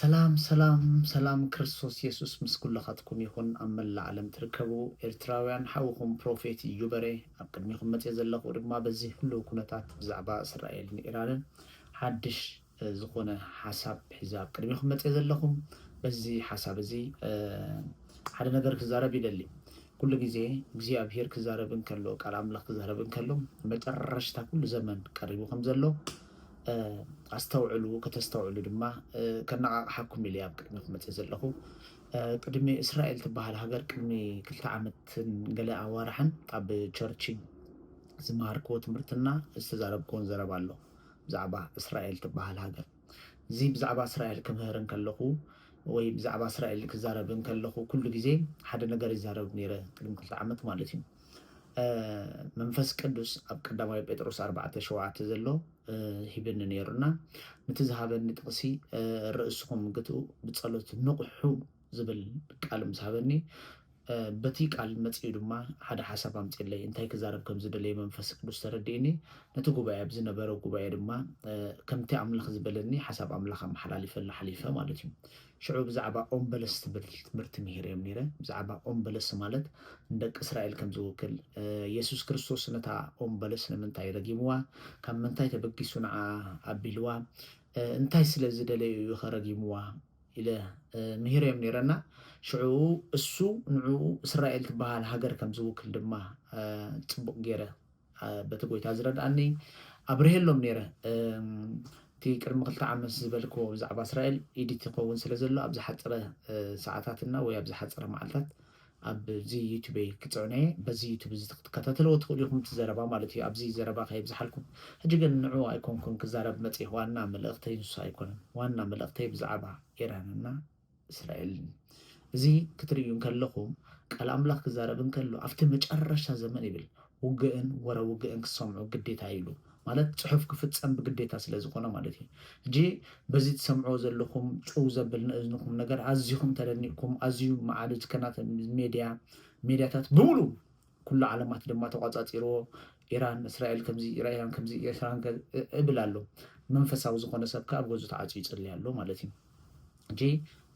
سلام سلام سلام كريستوس يسوس مسكولخاتكم يكون أما العالم تركبوا إرتراويان حوكم بروفيت يوبري أقدميكم متى زلق ورما بزي كله كنتات زعباء إسرائيل إيران حدش زخونة حساب حزاب أقدميكم متى زلقهم بزي حساب زي حدا نقدر كزارب يدلي كل جزء أبهير كزاربن كله كلام لك كزاربن كله بترشتا كل زمن قريبكم زلو أستوعلو كتستوعلو دما كنا حكم لي قدميكم متى زلقو قدمي إسرائيل تبعها هاجر قدمي كلتا عمت قلا أوارحن طب تشرشي زماركو تمرتنا استزاربكون زربالو بزعبا إسرائيل تبعها هاجر زي بزعبا إسرائيل كم هرن كلخو ወይ ብዛዕባ እስራኤል ክዛረብን ከለኹ ኩሉ ግዜ ሓደ ነገር ይዛረብ ነይረ ቅድሚ 2 ዓመት ማለት እዩ መንፈስ ቅዱስ ኣብ ቀዳማዊ ጴጥሮስ 4:7 ዘሎ ሂብን ነይሩና ነቲ ዝሃበኒ ጥቕሲ ርእስኩም ግትኡ ብጸሎት ንቑሑ ዝብል ቃል ምስሃበኒ በቲ ቃል መጽኡ ድማ ሓደ ሓሳብ ኣምጽለይ እንታይ ክዛረብ ከም ዝደለየ መንፈስ ቅዱስ ተረዲእኒ ነቲ ጉባኤ ኣብ ዝነበረው ጉባኤ ድማ ከምቲ ኣምላኽ ዝበለኒ ሓሳብ ኣምላኽ ሓሊፈ ማለት እዩ ሽዑ ብዛዕባ ኦምበለስ ትብል ትምህርቲ ምሂር እዮም ነይረ ብዛዕባ ኦምበለስ ማለት ንደቂ እስራኤል ከም ዝውክል ኢየሱስ ክርስቶስ ነታ ኦምበለስ ንምንታይ ረጊምዋ ካብ ምንታይ ተበጊሱ ንዓ ኣቢልዋ እንታይ ስለ ዝደለዩ እዩ ኸረጊምዋ ኢለ ምሂር እዮም ነይረና ሽዑ እሱ ንዑ እስራኤል ትበሃል ሃገር ከም ዝውክል ድማ ጽቡቕ ገይረ በቲ ጎይታ ዝረድኣኒ ኣብርሄሎም ነይረ እቲ ቅድሚ 2 ዓመት ዝበልክዎ ብዛዕባ እስራኤል ኢዲት ይኸውን ስለ ዘሎ ኣብ ዝሓፀረ ሰዓታትና ወይ ኣብ ዝሓፀረ መዓልታት ኣብዚ ዩቲዩብ ክፅዕነየ በዚ ዩቲዩብ ክትከታተልዎ ትኽእሉ ኢኹም ትዘረባ ማለት እዩ ኣብዚ ዘረባ ከይብዝሓልኩም ሕጂ ግን ንዑ ኣይኮንኩን ክዛረብ መፅእ ዋና መልእኽተይ ንሱ ኣይኮነን ዋና መልእኽተይ ብዛዕባ ኢራንና እስራኤል እዚ ክትርእዩ ከለኹም ቃል ኣምላኽ ክዛረብ ከሎ ኣብቲ መጨረሻ ዘመን ይብል ውግእን ወረ ውግእን ክሰምዑ ግዴታ ኢሉ ማለት ጽሑፍ ክፍጸም ብግዴታ ስለ ዝኾነ ማለት እዩ እጂ በዚ ትሰምዑ ዘለኹም ጭው ዘብል ንእዝንኩም ነገር ኣዝይኹም ተደኒቅኩም ኣዝዩ ማዓልጅ ከናተ ሚድያታት ብሙሉ ኩሉ ዓለማት ድማ ተቋጻጺርዎ ኢራን እስራኤል ከምዚ ኢራን ከምዚ ኢራን እብል ኣሎ መንፈሳዊ ዝኾነ ሰብ ካብ ገዙ ተዓጽዩ ይጽልይ ኣሎ ማለት እዩ እጂ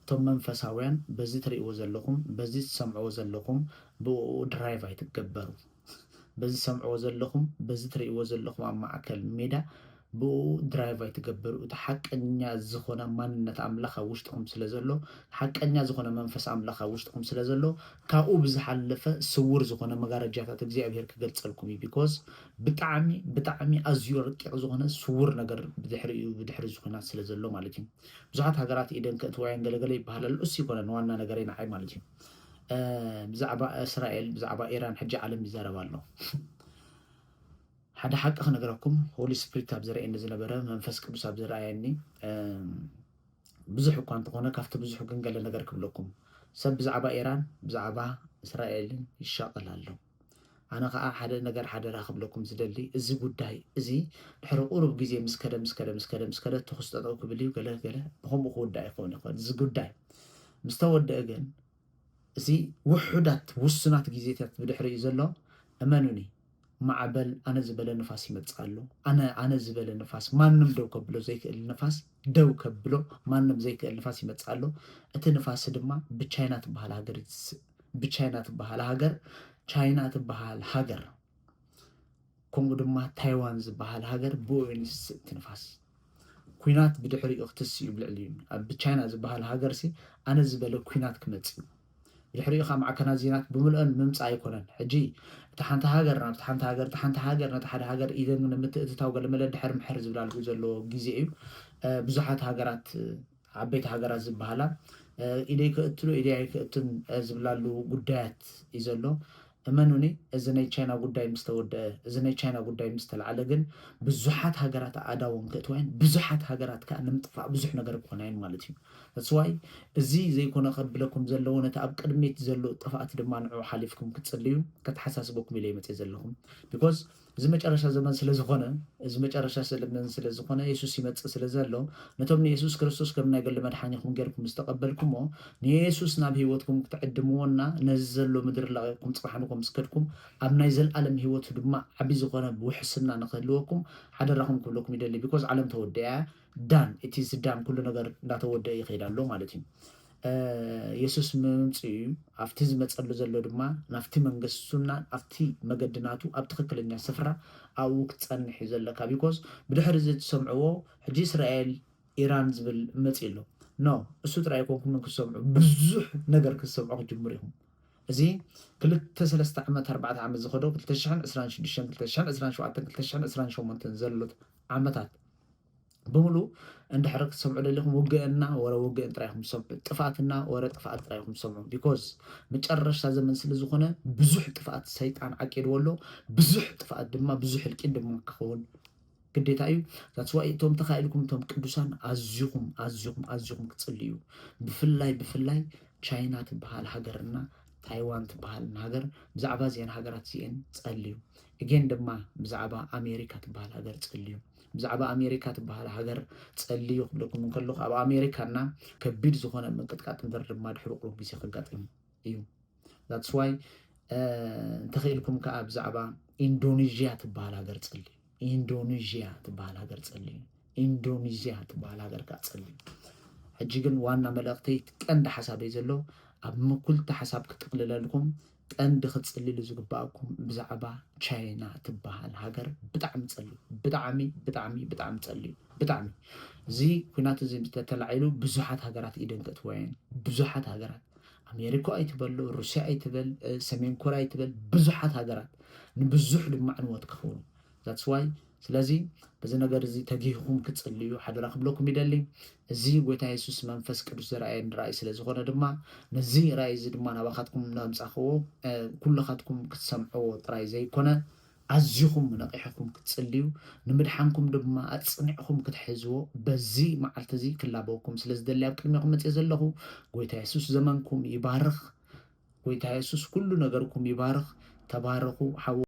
እቶም መንፈሳውያን በዚ ትርእይዎ ዘለኹም በዚ ትሰምዕዎ ዘለኹም ብኡ ድራይቭ ኣይትገበሩ በዚ ሰምዕዎ ዘለኹም በዚ ትርእይዎ ዘለኹም ኣብ ማዕከል ሜዳ ብኡ ድራይቭ ኣይትገበሩ እቲ ሓቀኛ ዝኾነ ማንነት ኣምላኽ ኣብ ውሽጥኩም ስለ ዘሎ ሓቀኛ ዝኾነ መንፈስ ኣምላኽ ኣብ ውሽጥኩም ስለ ዘሎ ካብኡ ብዝሓለፈ ስውር ዝኾነ መጋረጃታት እግዚኣብሔር ክገልጸልኩም እዩ ቢኮዝ ብጣዕሚ ኣዝዩ ረቂቕ ዝኾነ ስውር ነገር ብድሕሪ ዝኾናት ስለ ዘሎ ማለት እዩ ብዙሓት ሃገራት ኢደን ከእትዋያን ገለገለ ይበሃል ኣሎ እሱ ይኮነን ዋና ነገር ንዓይ ማለት እዩ ብዛዕባ እስራኤል ብዛዕባ ኢራን ሕጂ ዓለም ይዛረብ ኣሎ ሓደ ሓቂ ክነግረኩም ሆሊ ስፒሪት ኣብ ዝረአየኒ ዝነበረ መንፈስ ቅዱስ ኣብ ዝረአየኒ ብዙሕ እኳ እንተኾነ ካብቲ ብዙሕ ግን ገለ ነገር ክብለኩም ሰብ ብዛዕባ ኢራን ብዛዕባ እስራኤልን ይሻቐል ኣሎ ኣነ ከዓ ሓደ ነገር ሓደራ ክብለኩም ዝደሊ እዚ ጉዳይ እዚ ድሕሪ ቁሩብ ግዜ ምስከደ ተኽስጠጠው ክብል እዩ ገለ ብከምኡ ክውዳእ ይኸውን ይኽእል እዚ ጉዳይ ምስ ተወድአ ግን እዚ ውሑዳት ውሱናት ግዜታት ብድሕሪ እዩ ዘሎ እመኑኒ ማዕበል ኣነ ዝበለ ንፋስ ይመጽእ ኣሎ ኣነ ዝበለ ንፋስ ማንም ደው ከብሎ ዘይክእል ንፋስ ደው ከብሎ ማንም ዘይክእል ንፋስ ይመጽእ ኣሎ እቲ ንፋስ ድማ ብቻይና ትበሃል ሃገር ብቻይና ትበሃል ሃገር ቻይና ትበሃል ሃገር ከምኡ ድማ ታይዋን ዝበሃል ሃገር ብኦይንስ እቲ ንፋስ ኩናት ብድሕሪኡ ክትስዩ ብልዕሊ ኣብ ብቻይና ዝበሃል ሃገር ሲ ኣነ ዝበለ ኩናት ክመጽእ ድሕሪኡ ካብ ማዕከና ዜናት ብምልአን ምምጻእ ኣይኮነን ሕጂ እቲ ሓንቲ ሃገር ናብቲ ሓንቲ ሃገር ነቲ ሓደ ሃገር ኢደን ንምትእትታው ገለመለ ድሕር ምሕር ዝብላሉ ዘሎ ግዜ እዩ ብዙሓት ሃገራት ዓበይቲ ሃገራት ዝበሃላ ኢደይ ክእትሉ ኢደይ ኣይክእትን ዝብላሉ ጉዳያት እዩ ዘሎ እመኑኒ እዚ ናይ ቻይና ጉዳይ ምስ ተወድአ እዚ ናይ ቻይና ጉዳይ ምስ ተለዓለ ግን ብዙሓት ሃገራት ኣእዳዎም ክእትወን ብዙሓት ሃገራት ከዓ ንምጥፋእ ብዙሕ ነገር ክኾናየን ማለት እዩ ተስዋይ እዚ ዘይኮነ ከብለኩም ዘለዎ ነቲ ኣብ ቅድሚት ዘሎ ጥፋኣት ድማ ንዑ ሓሊፍኩም ክትጽልዩ ከተሓሳስበኩም ኢለ ይመጽእ ዘለኹም ቢኮዝ እዚ መጨረሻ ዘመን ስለዝኾነ እዚ መጨረሻ ዘመን ስለዝኾነ ኢየሱስ ይመጽእ ስለዘሎ ነቶም ንኢየሱስ ክርስቶስ ከም ናይ ገለ መድሓኒኹም ጌርኩም ዝተቐበልኩሞ ንኢየሱስ ናብ ሂወትኩም ክትዕድምዎና ነዚ ዘሎ ምድሪ ለቒቕኩም ፅባሕንኩም ስከድኩም ኣብ ናይ ዘለኣለም ሂወት ድማ ዓብይ ዝኾነ ውሕስና ንክህልወኩም ሓደራኹም ክብለኩም ይደሊ ቢኮዝ ዓለም ተወደያ ዳን እቲ ዝዳን ኩሉ ነገር እንዳተወደአ ይኸይድ ኣሎ ማለት እዩ ኢየሱስ መምጽኡ ኣብቲ ዝመጸሉ ዘሎ ድማ ናፍቲ መንግስቱና ኣብቲ መገድናቱ ኣብ ትክክለኛ ስፍራ ኣብኡ ክትጸንሕ እዩ ዘለካ ቢኮዝ ብድሕሪ እዚ ትሰምዕዎ ሕጂ እስራኤል ኢራን ዝብል መጽእ ኣሎ ኖ እሱ ጥራይ ኮንኩም ክሰምዑ ብዙሕ ነገር ክሰምዑ ክጅምሩ ኢኹም እዚ 2-3 ዓመት 4 ዓመት ዝኸዶ 2026 2027 2028 ዘሎት ዓመታት بملو عند حركة سمع لهم وجئنا ورا وجئ ترايهم سمع طفاتنا ورا طفات ترايهم سمع because متقرش هذا من سلزخونه بزح طفات سيطان عقيد ولو بزح طفات دما بزح الكين دما كخون قديت أيو that's why توم تخيلكم توم قدوسان أزيهم كتصليو بفلاي تشاينا تبهال هاجرنا تايوان تبهال هاجر بزعبا زين هاجرات زين تصليو again دما بزعبا أمريكا تبهال هاجر تصليو بزعبا أمريكا تبهال هاجر تصليو لكم نكلخ أبا أمريكانا كبير زخونة من قطعات ندرب ما دحرق روح بيسي خلقاتهم ايو that's why تخيلكم كأب زعبا إندونيسيا تبهال هاجر تصليو إندونيسيا تبهال هاجر تصليو إندونيسيا تبهال هاجر كتصليو حجيجن وانا ملأختي كأند حسابي زلو أب كل تحساب كتقلل لكم كأند ختصلي لزقباكم بزعبا تشاينا تبهال هاجر بتعم تصلي بتعم تصلي بتعمي زي كنات زي بتتلعيلو بزحات هاجرات إيدن كتوين بزحات هاجرات أمريكا أي تبلو روسيا أي تبل سمين كوريا أي تبل بزحات هاجرات نبزح لمعنوات كخون that's why سلازي بزي نجار زي تجيهم كتصليو حد راقب لكم يدلي زي قوتا يسوس منفس كدوس رأيين رأي سلازي غونا دما نزي رأي زي دما نباخاتكم نامس أخوه كل خاتكم كتسمعوا رأي زي كنا عزيهم مناقحكم كتصليو نمدحانكم دما أتصنعكم كتحزوا بزي معلتزي كلابوكم سلاز دلي أبكلمكم متزلهو قوتا يسوس زمانكم يبارخ قوتا يسوس كل نجاركم يبارخ تبارخوا حو